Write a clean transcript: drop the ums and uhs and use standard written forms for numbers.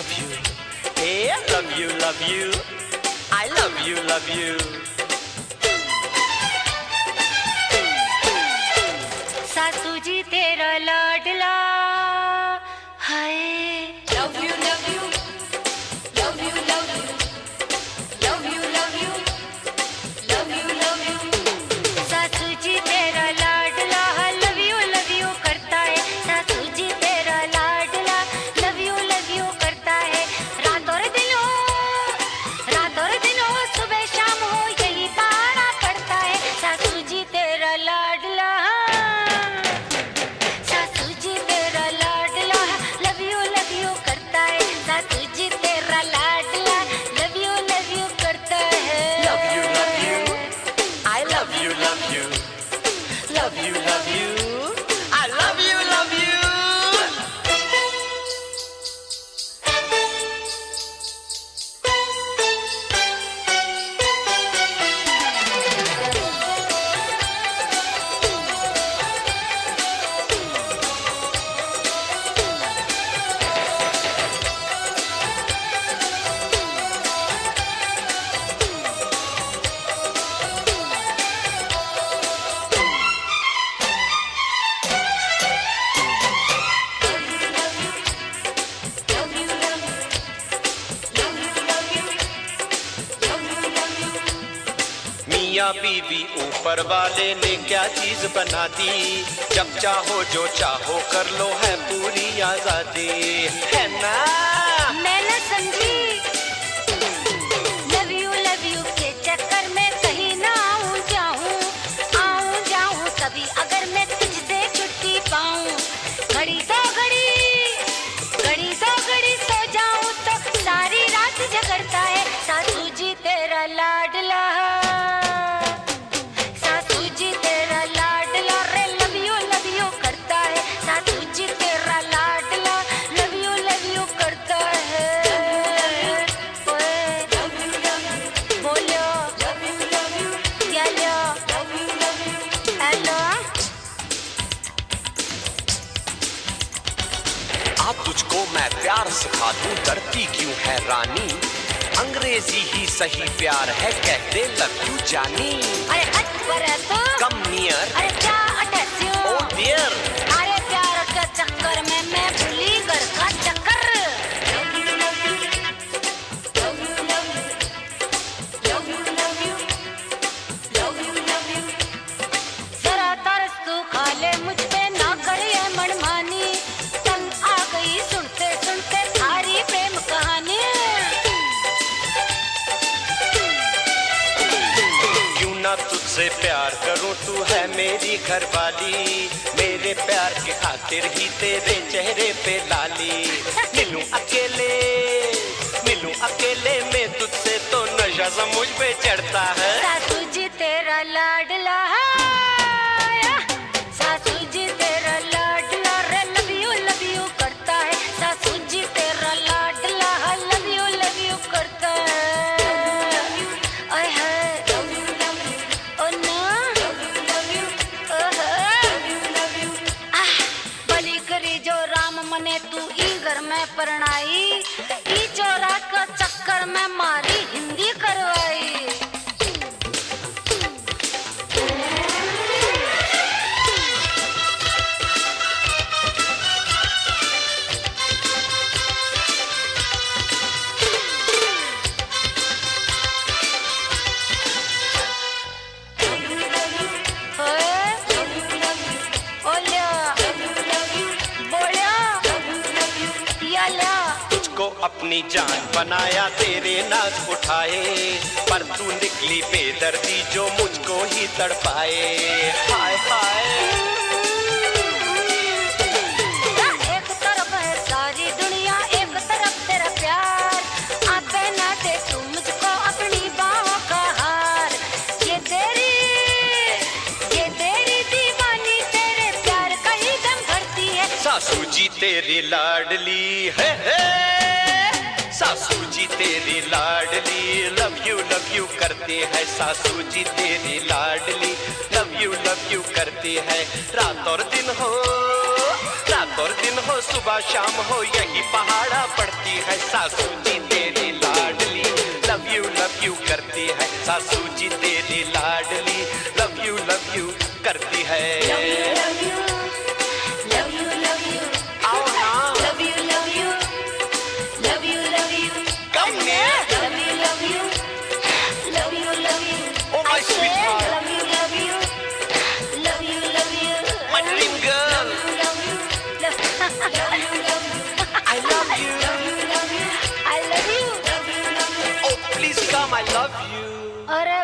love you. Hey, I love you, love you. I love you, love you. सासू जी तेरा लाडला है। Love you, love you. Love you, love you. Love you, love you. Love you, love you. सासू जी तेरा लाडला love you करता है। सासू जी तेरा लाडला लव यू करता है। रात और दिन हो सुबह शाम हो यही पाना पड़ता है। सासू जी तेरा लाडला सासू जी तेरा लाडला लव यू करता है। सासू जी तेरा लाडला लव यू करता है। Love you, love you. I love you, love you. Love you, love you. I love you, love you. Love you, love you. Love you, love you. Love you, love you. मियाँ बीवी ऊपर वाले ने क्या चीज बना दी, जब चाहो जो चाहो कर लो है पूरी आजादी, है ना? मैं न समझी लव यू के चक्कर में कहीं ना आऊं जाऊं कभी अगर मैं तुझसे छुट्टी पाऊं। घड़ी दो घड़ी सो जाऊं तो सारी रात झगड़ता है। सासू जी तेरा लाडला सासू जी तेरा लाडला रे लव यू करता है। सासू जी तेरा लाडला लव यू करता है। ओए Love you, love you. बोलो Love you, love you. यालो Love you, love you. Hello आप तुझको मैं प्यार सिखा दूं, डरती क्यों है रानी, अंग्रेजी ही सही प्यार है कहते लव यू जानी। अरे हट पर तो कम नियर अरे क्या अटैच्यू ओ डियर, अरे प्यार के चक्कर में मैं भूली घर का चक्कर। Love you, love you. Love you, love you. Love you, love you. Love you, love you. जरा तरस तू खा ले मुझ पे ना कर ये मनमानी, तंग आ गई सुनते सुनते सारी प्रेम कहानी। क्यों ना तुझसे प्यार करूं, तू है मेरी घरवाली, मेरे प्यार के खातिर ही तेरे चेहरे पे लाली। मिलूं अकेले में तुझसे तो नशा सा मुझ पे चढ़ता है। सासू जी तेरा लाडला सासू जी तेरा लाडला रे लव यू करता है। सासू जी तेरा लाडला लव यू करता है। ओए है Love you, love you. ओ ना Love you, love you. Oh Love you, love you. बलि करी जो राम मने तू ई घर में परणाई, ई चोरा का चक्कर में मारी हिंदी करवाई। तुझको अपनी जान बनाया तेरे नाज उठाए, पर तू निकली बेदर्दी जो मुझको ही तड़पाए। हाय हाय एक तरफ है सारी दुनिया, एक तरफ तेरा प्यार, आपे ना दे तू मुझको अपनी बाहों का हार। ये तेरी दीवानी तेरे प्यार का ही दम भरती है। सासू जी तेरी लाडली है, सासू जी तेरी लाडली, लव यू करते हैं। सासू जी तेरी लाडली लव यू करते हैं। रात और दिन हो, रात रात और दिन हो सुबह शाम हो यही पहाड़ा पड़ती है सासू जी तेरी लाडली लव यू करती है सासू जी तेरी लाडली लव यू करती है love you, love you, love you, आओ ना love you, love you, love you, love you, come near love you, love you, love you, love you, oh my sweetheart love you, love you, love you, love you, my dream girl love you, love love you, love you, I love you love you, love you, I love you. love you, love you. oh please come I love you अरे